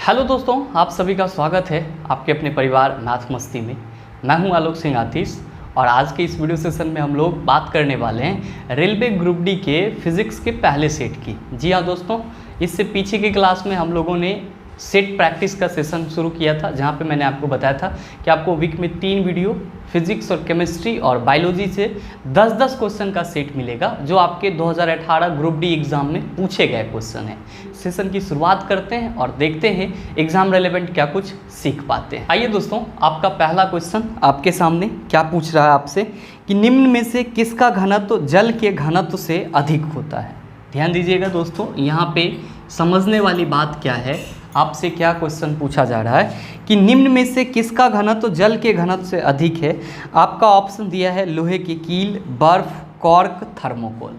Hello दोस्तों, आप सभी का स्वागत है आपके अपने परिवार मैथ मस्ती में। मैं हूं आलोक सिंह आतिश और आज के इस वीडियो सेशन में हम लोग बात करने वाले हैं रेलवे ग्रुप डी के फिज़िक्स के पहले सेट की। जी हाँ दोस्तों, इससे पीछे की क्लास में हम लोगों ने सेट प्रैक्टिस का सेशन शुरू किया था, जहाँ पे मैंने आपको बताया था कि आपको वीक में 3 वीडियो फिजिक्स और केमिस्ट्री और बायोलॉजी से 10-10 क्वेश्चन का सेट मिलेगा, जो आपके 2018 ग्रुप डी एग्ज़ाम में पूछे गए क्वेश्चन हैं। सेशन की शुरुआत करते हैं और देखते हैं एग्ज़ाम रेलेवेंट क्या कुछ सीख पाते हैं। आइए दोस्तों, आपका पहला क्वेश्चन आपके सामने क्या पूछ रहा है आपसे कि निम्न में से किसका घनत्व जल के घनत्व से अधिक होता है। ध्यान दीजिएगा दोस्तों, यहाँ पे समझने वाली बात क्या है, आपसे क्या क्वेश्चन पूछा जा रहा है कि निम्न में से किसका घनत्व जल के घनत्व से अधिक है। आपका ऑप्शन दिया है लोहे की कील, बर्फ, कॉर्क, थर्मोकोल।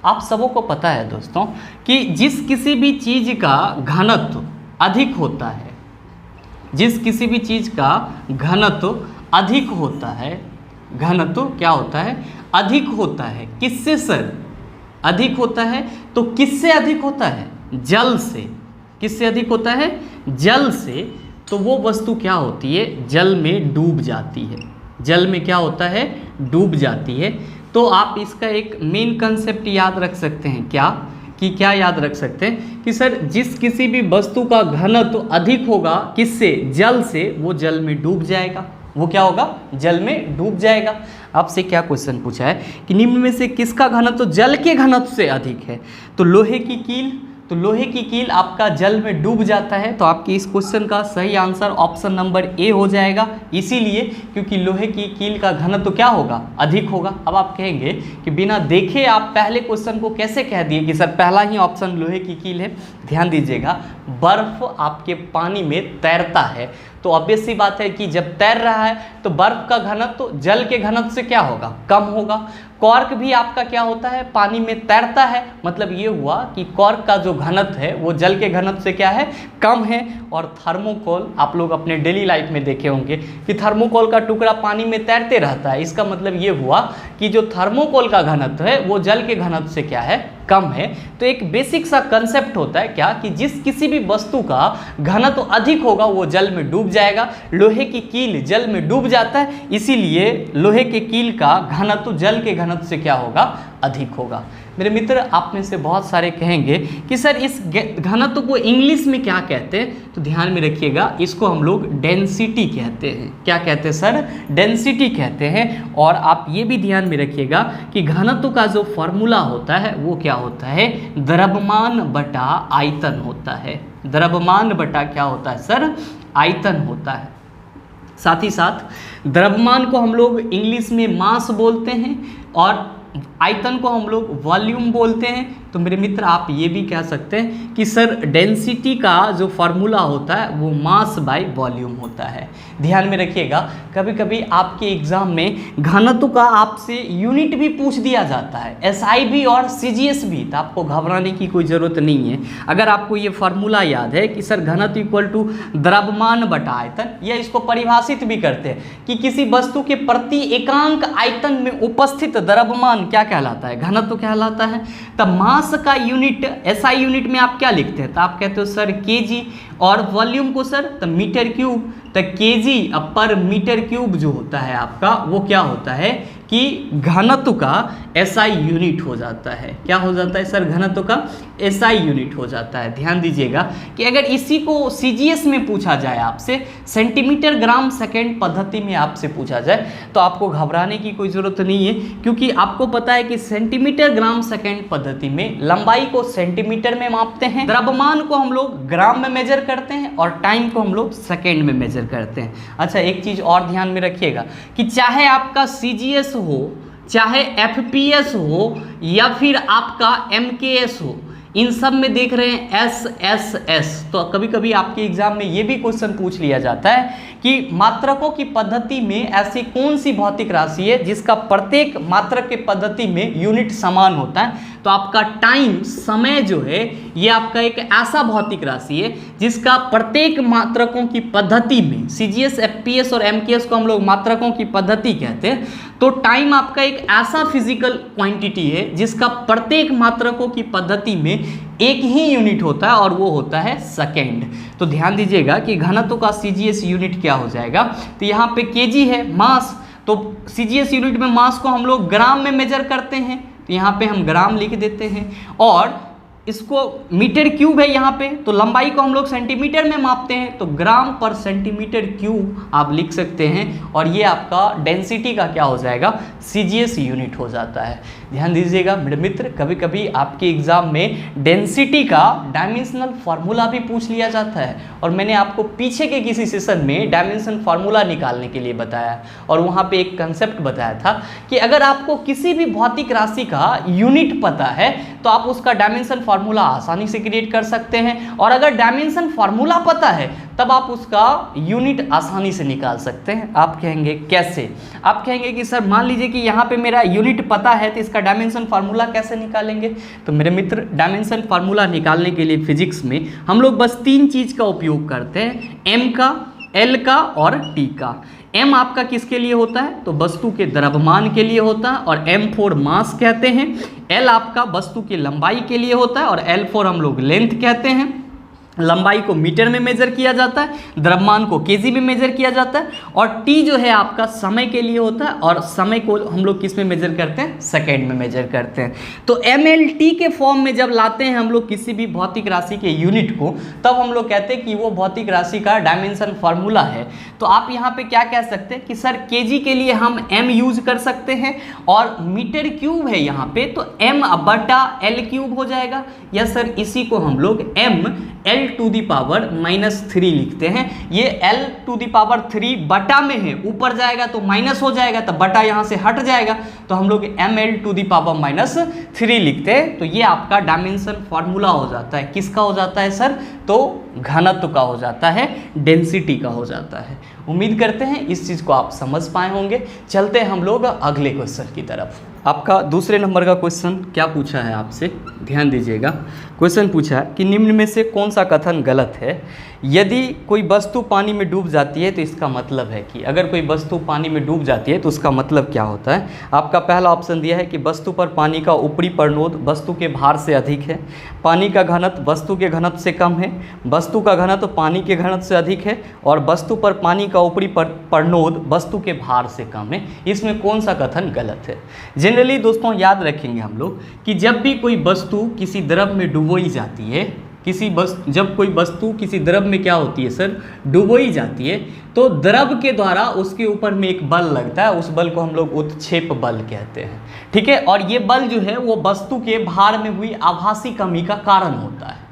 आप सबों को पता है दोस्तों कि जिस किसी भी चीज़ का घनत्व अधिक होता है, जिस किसी भी चीज़ का घनत्व अधिक होता है, घनत्व क्या होता है, अधिक होता है। किससे सर अधिक होता है? तो किससे अधिक होता है? जल से। किससे अधिक होता है? जल से। तो वो वस्तु क्या होती है? जल में डूब जाती है। जल में क्या होता है? डूब जाती है। तो आप इसका एक मेन कंसेप्ट याद रख सकते हैं क्या याद रख सकते हैं कि सर जिस किसी भी वस्तु का घनत्व अधिक होगा किससे? जल से, वो जल में डूब जाएगा। वो क्या होगा? जल में डूब जाएगा। आपसे क्या क्वेश्चन पूछा है कि निम्न में से किसका घनत्व जल के घनत्व से अधिक है? तो लोहे की कील। तो लोहे की कील आपका जल में डूब जाता है, तो आपके इस क्वेश्चन का सही आंसर ऑप्शन नंबर ए हो जाएगा। इसीलिए क्योंकि लोहे की कील का घनत्व क्या होगा? अधिक होगा। अब आप कहेंगे कि बिना देखे आप पहले क्वेश्चन को कैसे कह दिए कि सर पहला ही ऑप्शन लोहे की कील है। ध्यान दीजिएगा, बर्फ आपके पानी में तैरता है, तो ऑब्वियस सी बात है कि जब तैर रहा है तो बर्फ का घनत्व जल के घनत्व से क्या होगा? कम होगा। कॉर्क भी आपका क्या होता है? पानी में तैरता है, मतलब ये हुआ कि कॉर्क का जो घनत्व है वो जल के घनत्व से क्या है? कम है। और थर्मोकोल आप लोग अपने डेली लाइफ में देखे होंगे कि थर्मोकोल का टुकड़ा पानी में तैरते रहता है। इसका मतलब ये हुआ कि जो थर्मोकोल का घनत्व है वो जल के घनत्व से क्या है? कम है। तो एक बेसिक सा कंसेप्ट होता है क्या कि जिस किसी भी वस्तु का घनत्व अधिक होगा वो जल में डूब जाएगा। लोहे की कील जल में डूब जाता है, इसीलिए लोहे के कील का घनत्व जल के घनत्व से क्या होगा? अधिक होगा। मेरे मित्र, आप में से बहुत सारे कहेंगे कि सर इस घनत्व को इंग्लिश में क्या कहते हैं? तो ध्यान में रखिएगा, इसको हम लोग डेंसिटी कहते हैं। क्या कहते हैं सर? डेंसिटी कहते हैं। और आप ये भी ध्यान में रखिएगा कि घनत्व का जो फॉर्मूला होता है वो क्या होता है? द्रव्यमान बटा आयतन होता है। द्रव्यमान बटा क्या होता है सर? आयतन होता है। साथ ही साथ द्रव्यमान को हम लोग इंग्लिश में मास बोलते हैं और आयतन को हम लोग वॉल्यूम बोलते हैं। तो मेरे मित्र, आप ये भी कह सकते हैं कि सर डेंसिटी का जो फार्मूला होता है वो मास बाय वॉल्यूम होता है। ध्यान में रखिएगा, कभी कभी आपके एग्जाम में घनत्व का आपसे यूनिट भी पूछ दिया जाता है, एसआई भी और सीजीएस भी। तो आपको घबराने की कोई ज़रूरत नहीं है। अगर आपको ये फार्मूला याद है कि सर घनत्व इक्वल टू द्रव्यमान बटा आयतन, या इसको परिभाषित भी करते हैं कि किसी वस्तु के प्रति एकांक आयतन में उपस्थित द्रव्यमान क्या कहलाता है? घनत्व कहलाता है। तब मास का यूनिट एसआई यूनिट में आप क्या लिखते हैं? तो आप कहते हो सर केजी, और वॉल्यूम को सर तो मीटर क्यूब। तो केजी पर मीटर क्यूब जो होता है आपका वो क्या होता है कि घनत्व का एसआई यूनिट हो जाता है। क्या हो जाता है सर? घनत्व का एसआई यूनिट हो जाता है। ध्यान दीजिएगा कि अगर इसी को सीजीएस में पूछा जाए आपसे, सेंटीमीटर ग्राम सेकेंड पद्धति में आपसे पूछा जाए, तो आपको घबराने की कोई ज़रूरत नहीं है, क्योंकि आपको पता है कि सेंटीमीटर ग्राम सेकेंड पद्धति में लंबाई को सेंटीमीटर में मापते हैं, द्रव्यमान को हम लोग ग्राम में मेजर करते हैं और टाइम को हम लोग सेकेंड में मेजर करते हैं। अच्छा, एक चीज़ और ध्यान में रखिएगा कि चाहे आपका सीजीएस हो, चाहे एफपीएस हो, या फिर आपका एमकेएस हो, इन सब में देख रहे हैं एसएसएस। तो कभी कभी आपके एग्जाम में ये भी क्वेश्चन पूछ लिया जाता है कि मात्रकों की पद्धति में ऐसी कौन सी भौतिक राशि है जिसका प्रत्येक मात्रक के पद्धति में यूनिट समान होता है। तो आपका टाइम, समय जो है ये आपका एक ऐसा भौतिक राशि है जिसका प्रत्येक मात्रकों की पद्धति में, सीजीएस, एफपीएस और एमकेएस को हम लोग मात्रकों की पद्धति कहते हैं, तो टाइम आपका एक ऐसा फिजिकल क्वांटिटी है जिसका प्रत्येक मात्रकों की पद्धति में एक ही यूनिट होता है और वो होता है सेकेंड। तो ध्यान दीजिएगा कि घनत्व का सीजीएस यूनिट क्या हो जाएगा, तो यहाँ पे केजी है मास, तो सीजीएस यूनिट में मास को हम लोग ग्राम में मेजर करते हैं, तो यहाँ पे हम ग्राम लिख देते हैं, और इसको मीटर क्यूब है यहाँ पे, तो लंबाई को हम लोग सेंटीमीटर में मापते हैं, तो ग्राम पर सेंटीमीटर क्यूब आप लिख सकते हैं, और ये आपका डेंसिटी का क्या हो जाएगा, सीजीएस यूनिट हो जाता है। ध्यान दीजिएगा मेरे मित्र, कभी कभी आपके एग्जाम में डेंसिटी का डायमेंशनल फार्मूला भी पूछ लिया जाता है, और मैंने आपको पीछे के किसी सेशन में डायमेंशन फार्मूला निकालने के लिए बताया, और वहाँ पे एक कंसेप्ट बताया था कि अगर आपको किसी भी भौतिक राशि का यूनिट पता है तो आप उसका डायमेंशन फार्मूला आसानी से क्रिएट कर सकते हैं, और अगर डायमेंशन फार्मूला पता है तब आप उसका यूनिट आसानी से निकाल सकते हैं। आप कहेंगे कैसे? आप कहेंगे कि सर मान लीजिए कि यहाँ पे मेरा यूनिट पता है तो इसका डायमेंशन फार्मूला कैसे निकालेंगे? तो मेरे मित्र, डायमेंशन फार्मूला निकालने के लिए फिजिक्स में हम लोग बस 3 चीज़ का उपयोग करते हैं, एम का, एल का और टी का। एम आपका किसके लिए होता है? तो वस्तु के द्रव्यमान के लिए होता है, और एम फॉर मास कहते हैं। एल आपका वस्तु की लंबाई के लिए होता है, और एल फॉर हम लोग लेंथ कहते हैं। लंबाई को मीटर में मेजर किया जाता है, द्रव्यमान को केजी में मेजर किया जाता है, और टी जो है आपका समय के लिए होता है, और समय को हम लोग किस में मेजर करते हैं? सेकेंड में मेजर करते हैं। तो एम एल टी के फॉर्म में जब लाते हैं हम लोग किसी भी भौतिक राशि के यूनिट को, तब हम लोग कहते हैं कि वो भौतिक राशि का डायमेंशन फार्मूला है। तो आप यहाँ पे क्या कह सकते हैं कि सर केजी के लिए हम एम यूज कर सकते हैं, और मीटर क्यूब है यहाँ पे तो एम बटा एल क्यूब हो जाएगा, या सर इसी को हम लोग M L to the power -3 लिखते हैं। ये एल टू दी पावर 3 बटा में है, ऊपर जाएगा तो माइनस हो जाएगा, तो बटा यहाँ से हट जाएगा, तो हम लोग M L to the power -3 लिखते हैं। तो ये आपका डायमेंशन फार्मूला हो जाता है। किसका हो जाता है सर? तो घनत्व का हो जाता है, डेंसिटी का हो जाता है। उम्मीद करते हैं इस चीज़ को आप समझ पाए होंगे। चलते हैं हम लोग अगले क्वेश्चन की तरफ। आपका दूसरे नंबर का क्वेश्चन क्या पूछा है आपसे, ध्यान दीजिएगा। क्वेश्चन पूछा है कि निम्न में से कौन सा कथन गलत है? यदि कोई वस्तु पानी में डूब जाती है तो इसका मतलब है कि, अगर कोई वस्तु पानी में डूब जाती है तो उसका मतलब क्या होता है? आपका पहला ऑप्शन दिया है कि वस्तु पर पानी का ऊपरी प्रनोद वस्तु के भार से अधिक है, पानी का घनत्व वस्तु के घनत्व से कम है, वस्तु का घनत्व पानी के घनत्व से अधिक है, और वस्तु पर पानी का ऊपरी प्रनोद वस्तु के भार से कम है। इसमें कौन सा कथन गलत है? जनरली दोस्तों याद रखेंगे हम लोग कि जब भी कोई वस्तु किसी द्रव में डुबोई जाती है, जब कोई वस्तु किसी द्रव में क्या होती है सर? डुबोई जाती है, तो द्रव के द्वारा उसके ऊपर में एक बल लगता है, उस बल को हम लोग उत्क्षेप बल कहते हैं। ठीक है, और ये बल जो है वो वस्तु के भार में हुई आभासी कमी का कारण होता है।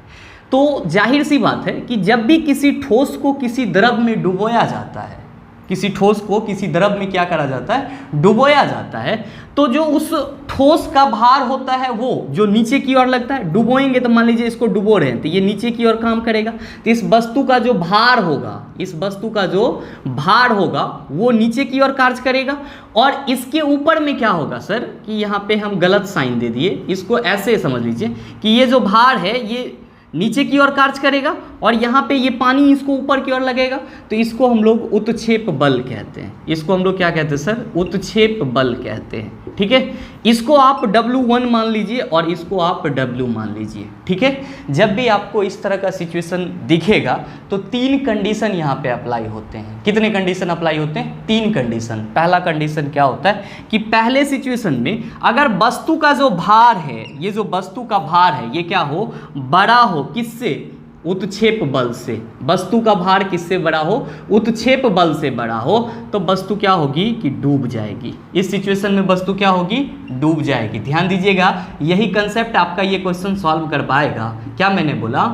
तो जाहिर सी बात है कि जब भी किसी ठोस को किसी द्रव में डुबोया जाता है, किसी ठोस को किसी द्रव में क्या करा जाता है? डुबोया जाता है, तो जो उस ठोस का भार होता है वो जो नीचे की ओर लगता है। डुबोएंगे तो मान लीजिए इसको डुबो रहे हैं तो ये नीचे की ओर काम करेगा, तो इस वस्तु का जो भार होगा, इस वस्तु का जो भार होगा वो नीचे की ओर कार्य करेगा। और इसके ऊपर में क्या होगा सर कि यहाँ पे हम गलत साइन दे दिए, इसको ऐसे समझ लीजिए कि ये जो भार है ये नीचे की ओर कार्य करेगा, और यहाँ पे ये पानी इसको ऊपर की ओर लगेगा, तो इसको हम लोग उत्क्षेप बल कहते हैं। इसको हम लोग क्या कहते हैं सर? उत्क्षेप बल कहते हैं। ठीक है, इसको आप W1 मान लीजिए और इसको आप W मान लीजिए। ठीक है, जब भी आपको इस तरह का सिचुएशन दिखेगा तो 3 कंडीशन यहाँ पे अप्लाई होते हैं। कितने कंडीशन अप्लाई होते हैं? 3 कंडीशन। पहला कंडीशन क्या होता है कि पहले सिचुएशन में अगर वस्तु का जो भार है, ये जो वस्तु का भार है ये क्या हो? बड़ा हो। किससे? उत्क्षेप बल से। वस्तु का भार किससे बड़ा हो? उत्क्षेप बल से बड़ा हो, तो वस्तु क्या होगी कि डूब जाएगी। इस सिचुएशन में वस्तु क्या होगी? डूब जाएगी। ध्यान दीजिएगा, यही कंसेप्ट आपका ये क्वेश्चन सॉल्व कर पाएगा। क्या मैंने बोला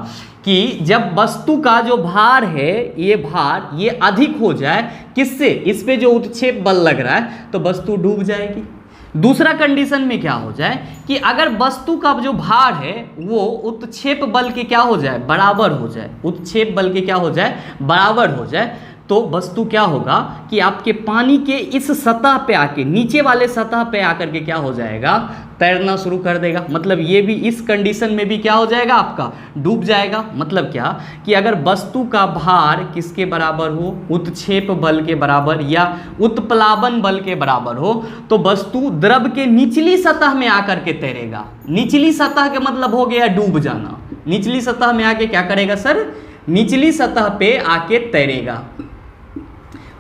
कि जब वस्तु का जो भार है, ये भार ये अधिक हो जाए, किससे? इस पे जो उत्क्षेप बल लग रहा है, तो वस्तु डूब जाएगी। दूसरा कंडीशन में क्या हो जाए कि अगर वस्तु का जो भार है वो उत्क्षेप बल के क्या हो जाए? बराबर हो जाए। उत्क्षेप बल के क्या हो जाए? बराबर हो जाए, तो वस्तु क्या होगा कि आपके पानी के इस सतह पे आके, नीचे वाले सतह पे आकर के क्या हो जाएगा? तैरना शुरू कर देगा। मतलब ये भी इस कंडीशन में भी क्या हो जाएगा, आपका डूब जाएगा। मतलब क्या कि अगर वस्तु का भार किसके बराबर हो, उत्क्षेप बल के बराबर या उत्प्लावन बल के बराबर हो, तो वस्तु द्रव के निचली सतह में आकर के तैरेगा। निचली सतह का मतलब हो गया डूब जाना। निचली सतह में आके क्या करेगा सर, निचली सतह पे आके तैरेगा।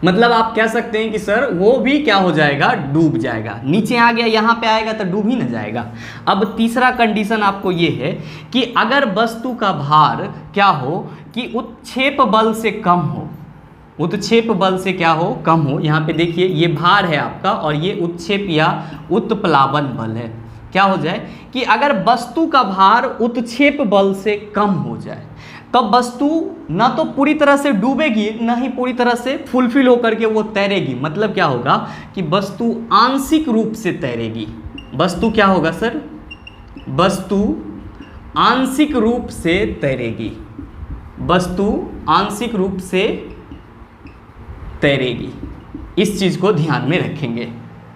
मतलब आप कह सकते हैं कि सर वो भी क्या हो जाएगा, डूब जाएगा। नीचे आ गया, यहाँ पे आएगा तो डूब ही ना जाएगा। अब तीसरा कंडीशन आपको ये है कि अगर वस्तु का भार क्या हो कि उत्क्षेप बल से कम हो, उत्क्षेप बल से क्या हो, कम हो। यहाँ पे देखिए ये भार है आपका और ये उत्क्षेप या उत्प्लावन बल है। क्या हो जाए कि अगर वस्तु का भार उत्क्षेप बल से कम हो जाए तब वस्तु ना तो पूरी तरह से डूबेगी, ना ही पूरी तरह से फुलफिल होकर के वो तैरेगी। मतलब क्या होगा कि वस्तु आंशिक रूप से तैरेगी। वस्तु क्या होगा सर, वस्तु आंशिक रूप से तैरेगी। वस्तु आंशिक रूप से तैरेगी। इस चीज को ध्यान में रखेंगे,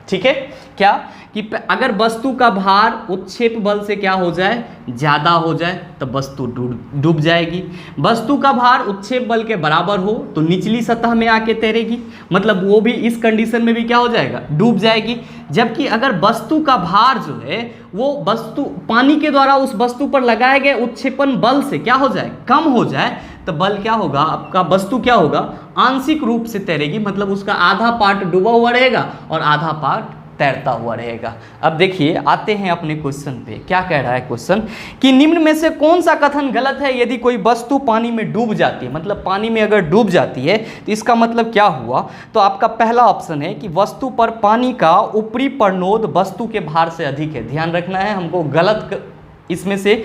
ठीक है। क्या कि अगर वस्तु का भार उत्क्षेप बल से क्या हो जाए, ज़्यादा हो जाए, तो वस्तु डूब जाएगी। वस्तु का भार उत्क्षेप बल के बराबर हो तो निचली सतह में आके तैरेगी। मतलब वो भी इस कंडीशन में भी क्या हो जाएगा, डूब जाएगी। जबकि अगर वस्तु का भार जो है वो वस्तु पानी के द्वारा उस वस्तु पर लगाए गए उत्क्षेपण बल से क्या हो जाए, कम हो जाए, तो बल क्या होगा आपका, वस्तु क्या होगा, आंशिक रूप से तैरेगी। मतलब उसका आधा पार्ट डूबा हुआ रहेगा और आधा पार्ट तैरता हुआ रहेगा। अब देखिए आते हैं अपने क्वेश्चन पे। क्या कह रहा है क्वेश्चन कि निम्न में से कौन सा कथन गलत है यदि कोई वस्तु पानी में डूब जाती है। मतलब पानी में अगर डूब जाती है तो इसका मतलब क्या हुआ, तो आपका पहला ऑप्शन है कि वस्तु पर पानी का ऊपरी प्रणोद वस्तु के भार से अधिक है। ध्यान रखना है हमको, गलत इसमें से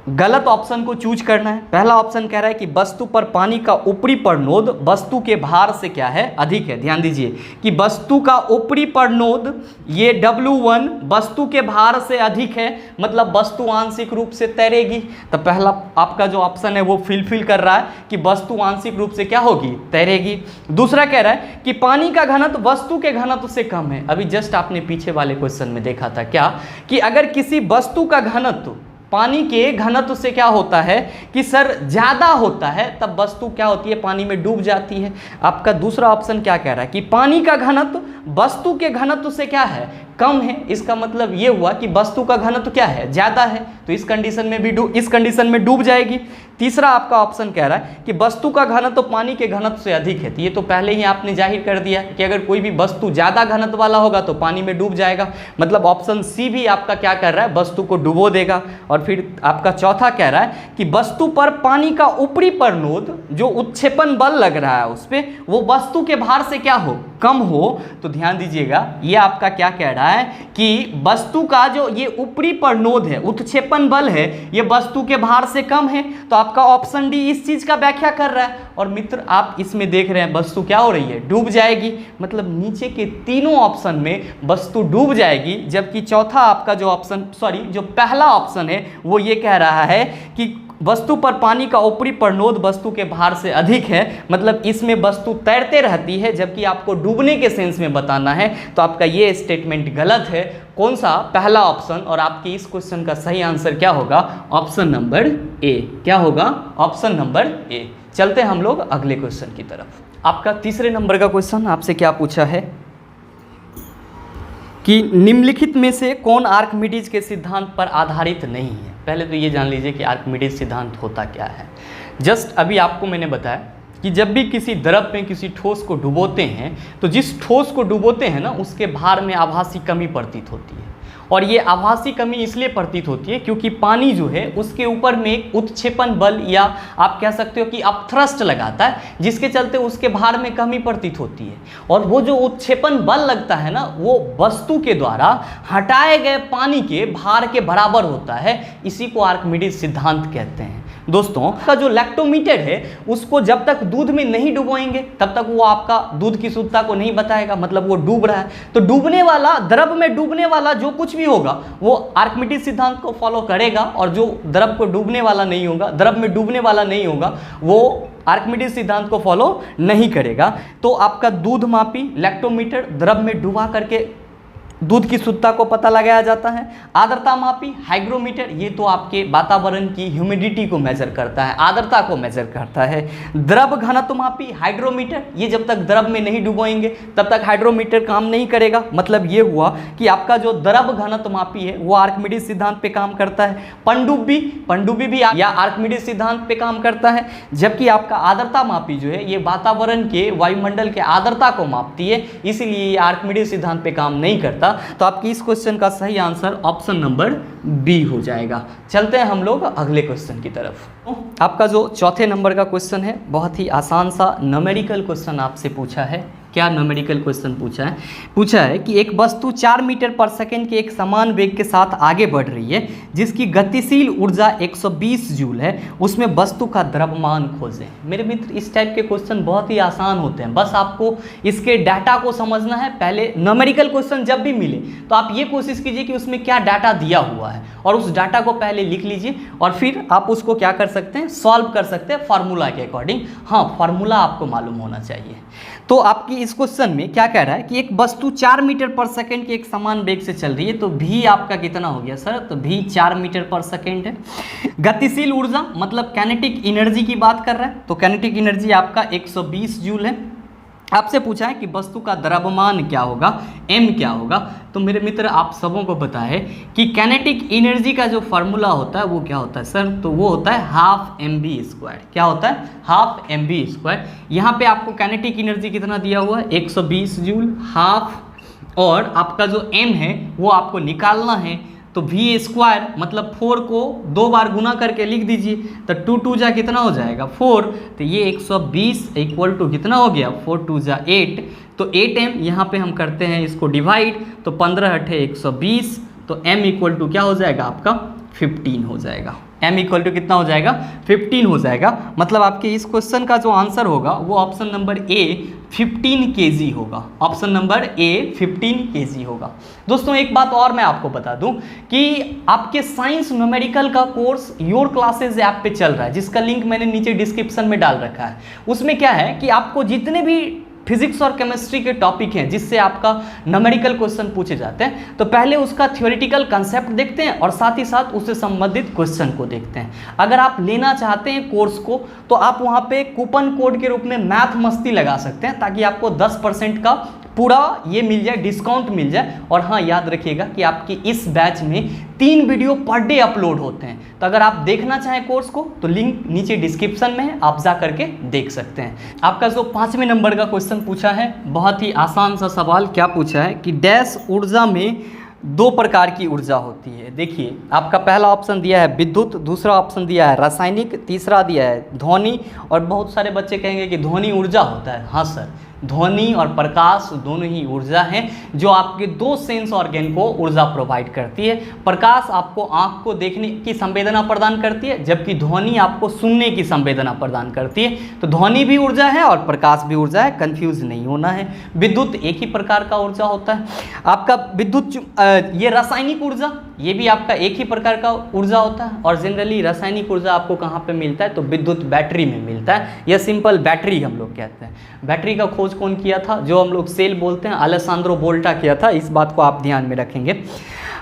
गलत ऑप्शन को चूज करना है। पहला ऑप्शन कह रहा है कि वस्तु पर पानी का ऊपरी प्रणोद वस्तु के भार से क्या है, अधिक है। ध्यान दीजिए कि वस्तु का ऊपरी प्रणोद ये W1 वस्तु के भार से अधिक है, मतलब वस्तु आंशिक रूप से तैरेगी। तो पहला आपका जो ऑप्शन है वो फिल कर रहा है कि वस्तु आंशिक रूप से क्या होगी, तैरेगी। दूसरा कह रहा है कि पानी का घनत्व वस्तु के घनत्व से कम है। अभी जस्ट आपने पीछे वाले क्वेश्चन में देखा था क्या कि अगर किसी वस्तु का घनत्व पानी के घनत्व से क्या होता है कि सर ज़्यादा होता है, तब वस्तु क्या होती है, पानी में डूब जाती है। आपका दूसरा ऑप्शन क्या कह रहा है कि पानी का घनत्व वस्तु के घनत्व से क्या है, कम है। इसका मतलब ये हुआ कि वस्तु का घनत्व क्या है, ज़्यादा है, तो इस कंडीशन में भी इस कंडीशन में डूब जाएगी। तीसरा आपका ऑप्शन कह रहा है कि वस्तु का घनत्व पानी के घनत्व से अधिक है। तो ये तो पहले ही आपने जाहिर कर दिया कि अगर कोई भी वस्तु ज़्यादा घनत्व वाला होगा तो पानी में डूब जाएगा। मतलब ऑप्शन सी भी आपका क्या कर रहा है, वस्तु को डुबो देगा। और फिर आपका चौथा कह रहा है कि वस्तु पर पानी का ऊपरी प्रणोद जो उत्क्षेपण बल लग रहा है उस पर, वो वस्तु के भार से क्या हो, कम हो। तो ध्यान दीजिएगा ये आपका क्या कह रहा है कि वस्तु का जो ये ऊपरी प्रणोद है, उत्क्षेपण बल है, ये वस्तु के भार से कम है। तो आपका ऑप्शन डी इस चीज का व्याख्या कर रहा है। और मित्र आप इसमें देख रहे हैं वस्तु क्या हो रही है, डूब जाएगी। मतलब नीचे के तीनों ऑप्शन में वस्तु डूब जाएगी, जबकि चौथा आपका जो ऑप्शन जो पहला ऑप्शन है वो ये कह रहा है कि वस्तु पर पानी का ऊपरी प्रणोद वस्तु के भार से अधिक है। मतलब इसमें वस्तु तैरते रहती है, जबकि आपको डूबने के सेंस में बताना है। तो आपका ये स्टेटमेंट गलत है। कौन सा, पहला ऑप्शन। और आपके इस क्वेश्चन का सही आंसर क्या होगा, ऑप्शन नंबर ए। क्या होगा, ऑप्शन नंबर ए। चलते हैं हम लोग अगले क्वेश्चन की तरफ। आपका तीसरे नंबर का क्वेश्चन आपसे क्या पूछा है कि निम्नलिखित में से कौन आर्किमिडीज के सिद्धांत पर आधारित नहीं है। पहले तो ये जान लीजिए कि आर्किमिडीज सिद्धांत होता क्या है। जस्ट अभी आपको मैंने बताया कि जब भी किसी द्रव में किसी ठोस को डुबोते हैं तो जिस ठोस को डुबोते हैं ना, उसके भार में आभासी कमी प्रतीत होती है। और ये आभासी कमी इसलिए प्रतीत होती है क्योंकि पानी जो है उसके ऊपर में एक उत्क्षेपण बल या आप कह सकते हो कि अपथ्रस्ट लगाता है, जिसके चलते उसके भार में कमी प्रतीत होती है। और वो जो उत्क्षेपण बल लगता है ना, वो वस्तु के द्वारा हटाए गए पानी के भार के बराबर होता है। इसी को आर्किमिडीज सिद्धांत कहते हैं। दोस्तों का जो लैक्टोमीटर है उसको जब तक दूध में नहीं डुबोएंगे तब तक वो आपका दूध की शुद्धता को नहीं बताएगा। मतलब वो डूब रहा है, तो डूबने वाला, द्रव में डूबने वाला जो कुछ भी होगा वो आर्किमिडीज सिद्धांत को फॉलो करेगा, और जो द्रव को डूबने वाला नहीं होगा, द्रव में डूबने वाला नहीं होगा, वो आर्किमिडीज सिद्धांत को फॉलो नहीं करेगा। तो आपका दूध मापी लैक्टोमीटर द्रव में डुबा करके दूध की शुद्धता को पता लगाया जाता है। आर्द्रता मापी हाइग्रोमीटर, ये तो आपके वातावरण की ह्यूमिडिटी को मेजर करता है, आर्द्रता को मेजर करता है। द्रव घनत्व मापी हाइड्रोमीटर, ये जब तक द्रव में नहीं डुबोएंगे तब तक हाइड्रोमीटर काम नहीं करेगा। मतलब ये हुआ कि आपका जो द्रव घनत्व मापी है वो आर्किमिडीज सिद्धांत पे काम करता है। पनडुब्बी भी या आर्किमिडीज सिद्धांत पे काम करता है। जबकि आपका आर्द्रता मापी जो है ये वातावरण के वायुमंडल के आर्द्रता को मापती है, इसलिए ये आर्किमिडीज सिद्धांत पे काम नहीं करता। तो आपकी इस क्वेश्चन का सही आंसर ऑप्शन नंबर बी हो जाएगा। चलते हैं हम लोग अगले क्वेश्चन की तरफ। आपका जो चौथे नंबर का क्वेश्चन है बहुत ही आसान सा न्यूमेरिकल क्वेश्चन आपसे पूछा है। क्या न्यूमेरिकल क्वेश्चन पूछा है कि एक वस्तु 4 मीटर पर सेकंड के एक समान वेग के साथ आगे बढ़ रही है जिसकी गतिशील ऊर्जा 120 जूल है, उसमें वस्तु का द्रव्यमान खोजें। मेरे मित्र, इस टाइप के क्वेश्चन बहुत ही आसान होते हैं, बस आपको इसके डाटा को समझना है। पहले न्यूमेरिकल क्वेश्चन जब भी मिले तो आप ये कोशिश कीजिए कि उसमें क्या डाटा दिया हुआ है और उस डाटा को पहले लिख लीजिए और फिर आप उसको क्या कर सकते हैं, सॉल्व कर सकते हैं फार्मूला के अकॉर्डिंग। हाँ, फार्मूला आपको मालूम होना चाहिए। तो आपकी इस क्वेश्चन में क्या कह रहा है कि एक वस्तु 4 मीटर पर सेकंड के एक समान वेग से चल रही है, तो भी आपका कितना हो गया सर? तो भी 4 मीटर पर सेकंड है। गतिशील ऊर्जा मतलब कैनेटिक एनर्जी की बात कर रहा है, तो कैनेटिक एनर्जी आपका 120 जूल है। आपसे पूछा है कि वस्तु का द्रव्यमान क्या होगा, m क्या होगा। तो मेरे मित्र, आप सबों को पता है कि कैनेटिक एनर्जी का जो फार्मूला होता है वो क्या होता है सर? तो वो होता है हाफ mv²। क्या होता है? Half mv²। यहाँ पे आपको कैनेटिक एनर्जी कितना दिया हुआ है? 120 जूल हाफ, और आपका जो m है वो आपको निकालना है। तो v² मतलब 4 को 2 बार गुना करके लिख दीजिए, तो 2 2 जा कितना हो जाएगा? 4। तो ये 120 इक्वल टू कितना हो गया? 4 2 जा 8। तो 8m यहाँ पे हम करते हैं इसको डिवाइड, तो 15 8 120, तो m इक्वल टू क्या हो जाएगा आपका? 15 हो जाएगा। m इक्वल टू कितना हो जाएगा? 15 हो जाएगा। मतलब आपके इस क्वेश्चन का जो आंसर होगा वो ऑप्शन नंबर ए 15 kg होगा। ऑप्शन नंबर ए 15 kg होगा। दोस्तों, एक बात और मैं आपको बता दूं कि आपके साइंस न्यूमेरिकल का कोर्स योर क्लासेज ऐप पे चल रहा है, जिसका लिंक मैंने नीचे डिस्क्रिप्शन में डाल रखा है। उसमें क्या है कि आपको जितने भी फिजिक्स और केमिस्ट्री के टॉपिक हैं जिससे आपका न्यूमेरिकल क्वेश्चन पूछे जाते हैं, तो पहले उसका थ्योरेटिकल कंसेप्ट देखते हैं और साथ ही साथ उससे संबंधित क्वेश्चन को देखते हैं। अगर आप लेना चाहते हैं कोर्स को तो आप वहाँ पे कूपन कोड के रूप में मैथ मस्ती लगा सकते हैं, ताकि आपको 10% का पूरा ये मिल जाए, डिस्काउंट मिल जाए। और हाँ, याद रखिएगा कि आपकी इस बैच में 3 वीडियो पर डे अपलोड होते हैं, तो अगर आप देखना चाहें कोर्स को तो लिंक नीचे डिस्क्रिप्शन में है, आप जा करके देख सकते हैं। आपका जो 5वें नंबर का क्वेश्चन पूछा है, बहुत ही आसान सा सवाल। क्या पूछा है कि डैश ऊर्जा में 2 प्रकार की ऊर्जा होती है। देखिए, आपका पहला ऑप्शन दिया है विद्युत, दूसरा ऑप्शन दिया है रासायनिक, तीसरा दिया है ध्वनि। और बहुत सारे बच्चे कहेंगे कि ध्वनि ऊर्जा होता है। हाँ सर, ध्वनि और प्रकाश दोनों ही ऊर्जा हैं जो आपके 2 सेंस ऑर्गन को ऊर्जा प्रोवाइड करती है। प्रकाश आपको आँख को देखने की संवेदना प्रदान करती है, जबकि ध्वनि आपको सुनने की संवेदना प्रदान करती है। तो ध्वनि भी ऊर्जा है और प्रकाश भी ऊर्जा है, कंफ्यूज नहीं होना है। विद्युत एक ही प्रकार का ऊर्जा होता है। आपका विद्युत ये रासायनिक ऊर्जा, ये भी आपका एक ही प्रकार का ऊर्जा होता है। और जनरली रासायनिक ऊर्जा आपको कहाँ पे मिलता है? तो विद्युत बैटरी में मिलता है, या सिंपल बैटरी हम लोग कहते हैं। बैटरी का खोज कौन किया था? जो हम लोग सेल बोलते हैं, अलेसांद्रो वोल्टा किया था। इस बात को आप ध्यान में रखेंगे।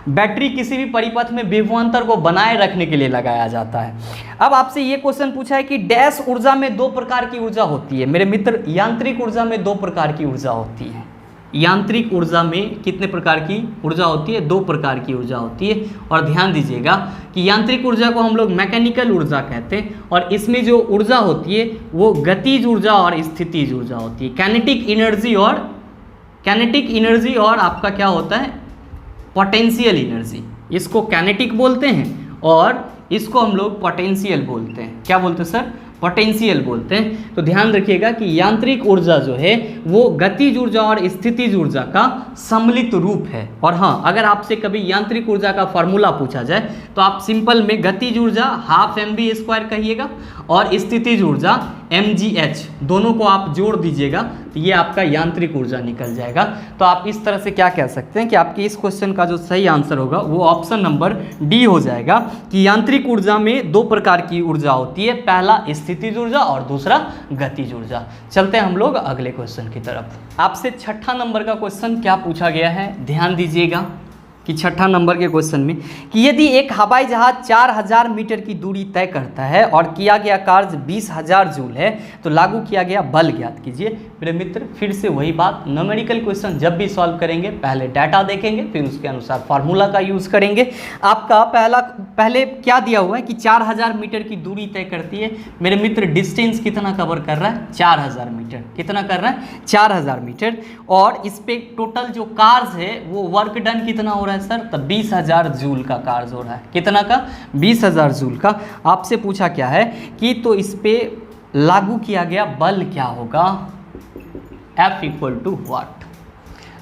बैटरी किसी भी परिपथ में विभवांतर को बनाए रखने के लिए लगाया जाता है। अब आपसे ये क्वेश्चन पूछा है कि डैश ऊर्जा में 2 प्रकार की ऊर्जा होती है। मेरे मित्र, यांत्रिक ऊर्जा में 2 प्रकार की ऊर्जा होती है। यांत्रिक ऊर्जा में कितने प्रकार की ऊर्जा होती है? 2 प्रकार की ऊर्जा होती है। और ध्यान दीजिएगा कि यांत्रिक ऊर्जा को हम लोग मैकेनिकल ऊर्जा कहते हैं, और इसमें जो ऊर्जा होती है वो गतिज ऊर्जा और स्थितिज ऊर्जा होती है। कैनेटिक एनर्जी और आपका क्या होता है? Potential energy. इसको कैनेटिक बोलते हैं और इसको हम लोग पोटेंशियल बोलते हैं। क्या बोलते हैं सर? पोटेंशियल बोलते हैं। तो ध्यान रखिएगा कि यांत्रिक ऊर्जा जो है वो गतिज ऊर्जा और स्थितिज ऊर्जा का सम्मिलित रूप है। और हाँ, अगर आपसे कभी यांत्रिक ऊर्जा का फार्मूला पूछा जाए तो आप सिंपल में गतिज ऊर्जा हाफ mv² कहिएगा और स्थितिज ऊर्जा mgh, दोनों को आप जोड़ दीजिएगा तो ये आपका यांत्रिक ऊर्जा निकल जाएगा। तो आप इस तरह से क्या कह सकते हैं कि आपके इस क्वेश्चन का जो सही आंसर होगा वो ऑप्शन नंबर डी हो जाएगा कि यांत्रिक ऊर्जा में 2 प्रकार की ऊर्जा होती है। पहला स्थितिज ऊर्जा और दूसरा गतिज ऊर्जा। चलते हैं हम लोग अगले क्वेश्चन की तरफ। आपसे छठा नंबर का क्वेश्चन क्या पूछा गया है, ध्यान दीजिएगा कि छठा नंबर के क्वेश्चन में कि यदि एक हवाई जहाज 4000 मीटर की दूरी तय करता है और किया गया कार्य 20,000 जूल है तो लागू किया गया बल ज्ञात कीजिए। मेरे मित्र फिर से वही बात, न्यूमेरिकल क्वेश्चन जब भी सॉल्व करेंगे पहले डाटा देखेंगे फिर उसके अनुसार फार्मूला का यूज़ करेंगे। आपका पहले क्या दिया हुआ है कि 4000 मीटर की दूरी तय करती है। मेरे मित्र डिस्टेंस कितना कवर कर रहा है, 4000 मीटर। कितना कर रहा है, 4000 मीटर। और इस पे टोटल जो कार्य है वो वर्क डन कितना हो रहा है सर, तो 20,000 जूल का कार्य हो रहा है। कितना का, 20,000 जूल का। आपसे पूछा क्या है कि तो इस पे लागू किया गया बल क्या होगा, F इक्वल टू व्हाट।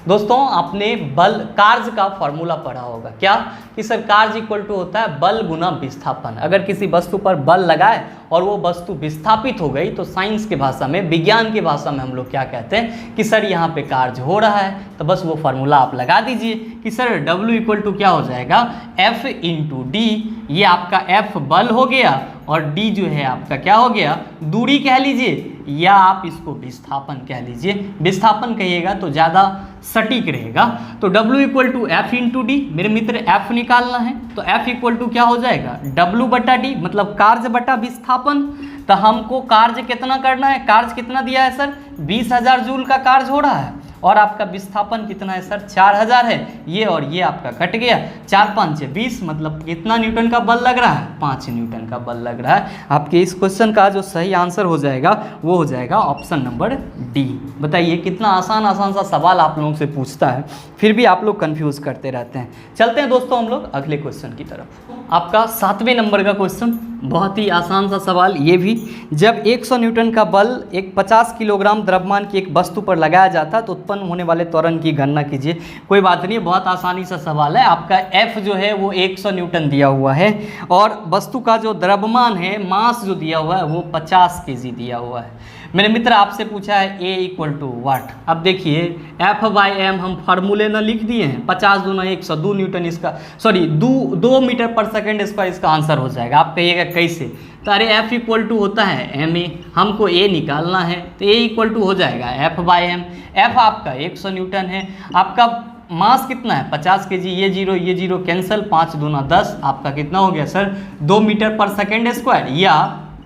दोस्तों आपने बल कार्य का फॉर्मूला पढ़ा होगा, क्या कि सर कार्य इक्वल टू होता है बल गुना विस्थापन। अगर किसी वस्तु पर बल लगाए और वो वस्तु विस्थापित हो गई तो साइंस की भाषा में, विज्ञान की भाषा में हम लोग क्या कहते हैं कि सर यहाँ पे कार्य हो रहा है। तो बस वो फार्मूला आप लगा दीजिए कि सर W इक्वल टू क्या हो जाएगा, F इंटू डी। ये आपका F बल हो गया और D जो है आपका क्या हो गया, दूरी कह लीजिए या आप इसको विस्थापन कह लीजिए। विस्थापन कहिएगा तो ज़्यादा सटीक रहेगा। तो W equal to F into D. मेरे मित्र F निकालना है तो F इक्वल टू क्या हो जाएगा, W बटा डी, मतलब कार्य बटा विस्थापन। तो हमको कार्य कितना करना है, कार्य कितना दिया है सर, 20,000 जूल का कार्य हो रहा है और आपका विस्थापन कितना है सर, 4000 है। ये और ये आपका कट गया, 4 5 20, मतलब कितना न्यूटन का बल लग रहा है, 5 न्यूटन का बल लग रहा है। आपके इस क्वेश्चन का जो सही आंसर हो जाएगा वो हो जाएगा ऑप्शन नंबर डी। बताइए कितना आसान सा सवाल आप लोगों से पूछता है, फिर भी आप लोग कंफ्यूज करते रहते हैं। चलते हैं दोस्तों हम लोग अगले क्वेश्चन की तरफ। आपका 7वें नंबर का क्वेश्चन, बहुत ही आसान सा सवाल ये भी। जब 100 न्यूटन का बल एक 50 किलोग्राम द्रव्यमान की एक वस्तु पर लगाया जाता है तो उत्पन्न होने वाले त्वरण की गणना कीजिए। कोई बात नहीं, बहुत आसानी सा सवाल है। आपका F जो है वो 100 न्यूटन दिया हुआ है और वस्तु का जो द्रव्यमान है, मास जो दिया हुआ है वो 50 kg दिया हुआ है। मेरे मित्र आपसे पूछा है A इक्वल टू वाट। अब देखिए F/m हम फार्मूले ना लिख दिए हैं, 50 दूना 100, 2 न्यूटन इसका, सॉरी 2 मीटर पर सेकेंड स्क्वायर इसका आंसर हो जाएगा। आप कहिएगा कैसे, तो अरे F इक्वल टू होता है ma, हमको A निकालना है तो A इक्वल टू हो जाएगा F/m। F आपका 100 न्यूटन है, आपका मास कितना है 50 kg, ये जीरो कैंसिल, 5 दूना 10, आपका कितना हो गया सर 2 मीटर पर सेकेंड स्क्वायर या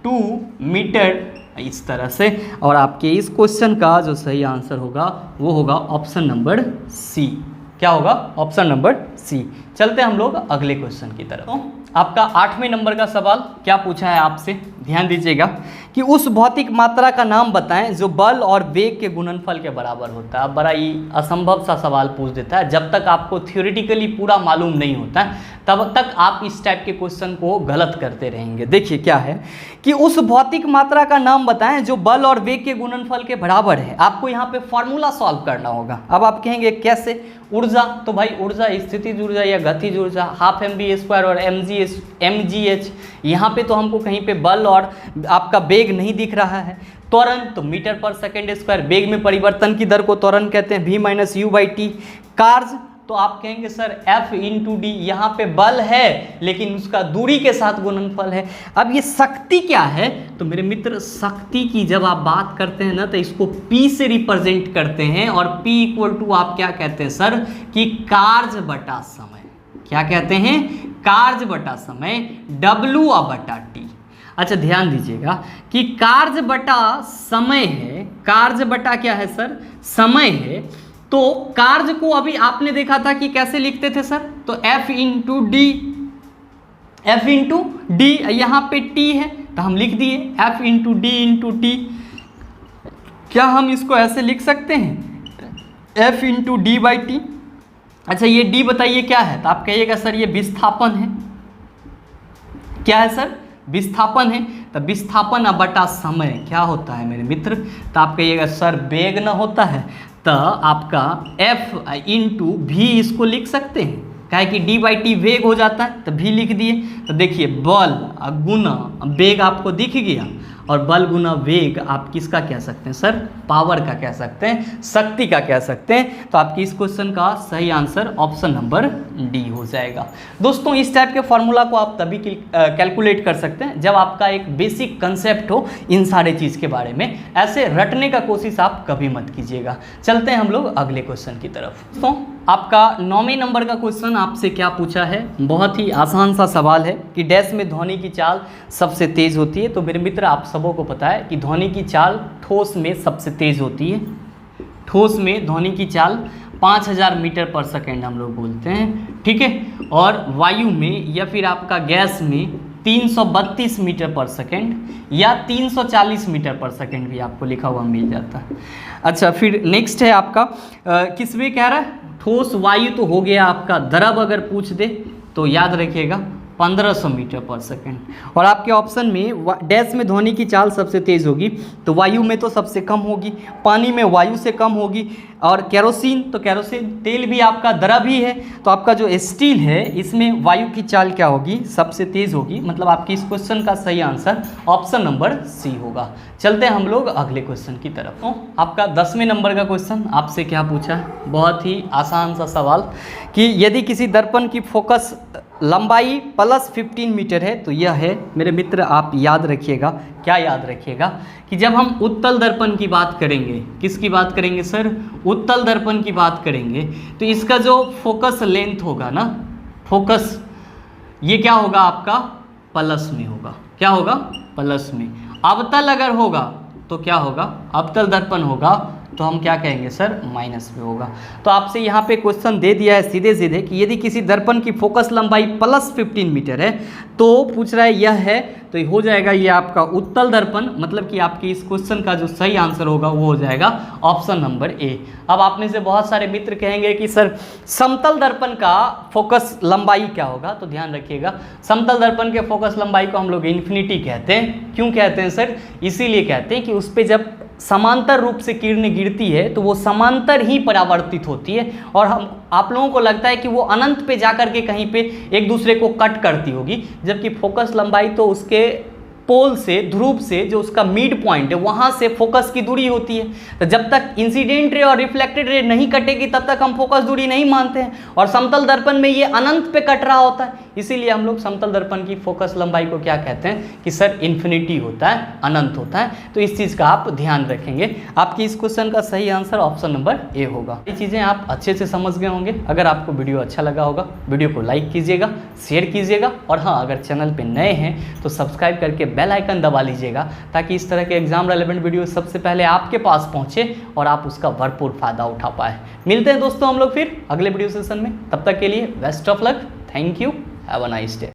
2 मीटर, इस तरह से। और आपके इस क्वेश्चन का जो सही आंसर होगा वो होगा ऑप्शन नंबर सी। क्या होगा, ऑप्शन नंबर सी। चलते हैं हम लोग अगले क्वेश्चन की तरफ। तो आपका 8वें नंबर का सवाल क्या पूछा है आपसे, ध्यान दीजिएगा कि उस भौतिक मात्रा का नाम बताएं जो बल और वेग के गुणनफल के बराबर होता है। अब बड़ा ही असंभव सा सवाल पूछ देता है, जब तक आपको थ्योरेटिकली पूरा मालूम नहीं होता है तब तक आप इस टाइप के क्वेश्चन को गलत करते रहेंगे। देखिए क्या है कि उस भौतिक मात्रा का नाम बताएं जो बल और वेग के गुणनफल के बराबर है। आपको यहाँ पे फॉर्मूला सॉल्व करना होगा। अब आप कहेंगे कैसे, ऊर्जा, तो भाई ऊर्जा स्थितिज ऊर्जा या गतिज ऊर्जा, हाफ mv² और mgh। यहाँ पे तो हमको कहीं पे बल और आपका वेग नहीं दिख रहा है। त्वरण तो मीटर पर सेकेंड स्क्वायर, वेग में परिवर्तन की दर को त्वरण कहते हैं, v - u/t। कार्य तो आप कहेंगे सर F इंटू डी, यहाँ पे बल है लेकिन उसका दूरी के साथ गुणनफल है। अब ये शक्ति क्या है, तो मेरे मित्र शक्ति की जब आप बात करते हैं ना तो इसको P से रिप्रेजेंट करते हैं और P इक्वल टू आप क्या कहते हैं सर कि कार्य बटा समय। क्या कहते हैं, कार्य बटा समय, W/T। अच्छा ध्यान दीजिएगा कि कार्य बटा समय है, कार्य बटा क्या है सर, समय है। तो कार्य को अभी आपने देखा था कि कैसे लिखते थे सर, तो F इंटू डी, यहाँ पे T है तो हम लिख दिए F into D into T. क्या हम इसको ऐसे लिख सकते हैं, F इंटू डी/T। अच्छा ये D बताइए क्या है, तो आप कहिएगा सर ये विस्थापन है। क्या है सर, विस्थापन है। तो विस्थापन बटा समय क्या होता है मेरे मित्र, तो आप कहिएगा सर वेग न होता है, तो आपका F इंटू भी इसको लिख सकते हैं, काहे कि d/t वेग हो जाता है तो भी लिख दिए। तो देखिए बल गुना वेग आपको दिख गया और बल गुना वेग आप किसका कह सकते हैं सर? पावर का कह सकते हैं, शक्ति का कह सकते हैं। तो आपकी इस क्वेश्चन का सही आंसर ऑप्शन नंबर डी हो जाएगा। दोस्तों इस टाइप के फॉर्मूला को आप तभी कैलकुलेट कर सकते हैं जब आपका एक बेसिक कंसेप्ट हो इन सारे चीज़ के बारे में। ऐसे रटने का कोशिश आप कभी मत कीजिएगा। चलते हैं हम लोग अगले क्वेश्चन की तरफ। तो आपका 9वें नंबर का क्वेश्चन आपसे क्या पूछा है? बहुत ही आसान सा सवाल है कि डैश में ध्वनि की चाल सबसे तेज होती है। तो मेरे मित्र आप सबों को पता है कि ध्वनि की चाल ठोस में सबसे तेज होती है। ठोस में ध्वनि की चाल 5000 मीटर पर सेकेंड हम लोग बोलते हैं, ठीक है। और वायु में या फिर आपका गैस में 332 मीटर पर सेकेंड या 340 मीटर पर सेकेंड भी आपको लिखा हुआ मिल जाता है। अच्छा, फिर नेक्स्ट है आपका किस वे कह रहा है? ठोस वायु तो हो गया आपका, द्रव अगर पूछ दे तो याद रखिएगा 1500 मीटर पर सेकेंड। और आपके ऑप्शन में डैश में ध्वनि की चाल सबसे तेज होगी, तो वायु में तो सबसे कम होगी, पानी में वायु से कम होगी, और केरोसिन तो केरोसिन तेल भी आपका द्रव ही है। तो आपका जो स्टील है इसमें वायु की चाल क्या होगी? सबसे तेज होगी। मतलब आपकी इस क्वेश्चन का सही आंसर ऑप्शन नंबर सी होगा। चलते हैं हम लोग अगले क्वेश्चन की तरफ। तो आपका 10वें नंबर का क्वेश्चन आपसे क्या पूछा है? बहुत ही आसान सा सवाल कि यदि किसी दर्पण की फोकस लंबाई प्लस 15 मीटर है तो यह है। मेरे मित्र आप याद रखिएगा, क्या याद रखिएगा कि जब हम उत्तल दर्पण की बात करेंगे, किसकी बात करेंगे सर? उत्तल दर्पण की बात करेंगे, तो इसका जो फोकस लेंथ होगा ना, फोकस, ये क्या होगा आपका? प्लस में होगा। क्या होगा? प्लस में। अवतल अगर होगा तो क्या होगा? अवतल दर्पण होगा तो हम क्या कहेंगे सर? माइनस में होगा। तो आपसे यहाँ पे क्वेश्चन दे दिया है सीधे सीधे कि यदि किसी दर्पण की फोकस लंबाई प्लस 15 मीटर है तो पूछ रहा है यह है, तो हो जाएगा ये आपका उत्तल दर्पण। मतलब कि आपकी इस क्वेश्चन का जो सही आंसर होगा वो हो जाएगा ऑप्शन नंबर ए। अब आप में से बहुत सारे मित्र कहेंगे कि सर समतल दर्पण का फोकस लंबाई क्या होगा? तो ध्यान रखिएगा, समतल दर्पण के फोकस लंबाई को हम लोग इन्फिनिटी कहते हैं। क्यों कहते हैं सर? इसीलिए कहते हैं कि उस पर जब समांतर रूप से किरणें गिरती है तो वो समांतर ही परावर्तित होती है, और हम आप लोगों को लगता है कि वो अनंत पे जाकर के कहीं पे एक दूसरे को कट करती होगी, जबकि फोकस लंबाई तो उसके पोल से, ध्रुव से, जो उसका मिड पॉइंट है वहाँ से फोकस की दूरी होती है। तो जब तक इंसिडेंट रे और रिफ्लेक्टेड रे नहीं कटेगी तब तक हम फोकस दूरी नहीं मानते हैं, और समतल दर्पण में ये अनंत पे कट रहा होता है। इसीलिए हम लोग समतल दर्पण की फोकस लंबाई को क्या कहते हैं कि सर इन्फिनिटी होता है, अनंत होता है। तो इस चीज़ का आप ध्यान रखेंगे। आपकी इस क्वेश्चन का सही आंसर ऑप्शन नंबर ए होगा। ये चीज़ें आप अच्छे से समझ गए होंगे। अगर आपको वीडियो अच्छा लगा होगा, वीडियो को लाइक कीजिएगा, शेयर कीजिएगा, और हाँ, अगर चैनल पर नए हैं तो सब्सक्राइब करके बेल आइकन दबा लीजिएगा, ताकि इस तरह के एग्जाम रेलेवेंट वीडियो सबसे पहले आपके पास पहुँचे और आप उसका भरपूर फायदा उठा पाए। मिलते हैं दोस्तों हम लोग फिर अगले वीडियो सेशन में। तब तक के लिए best of luck. Thank you. Have a nice day.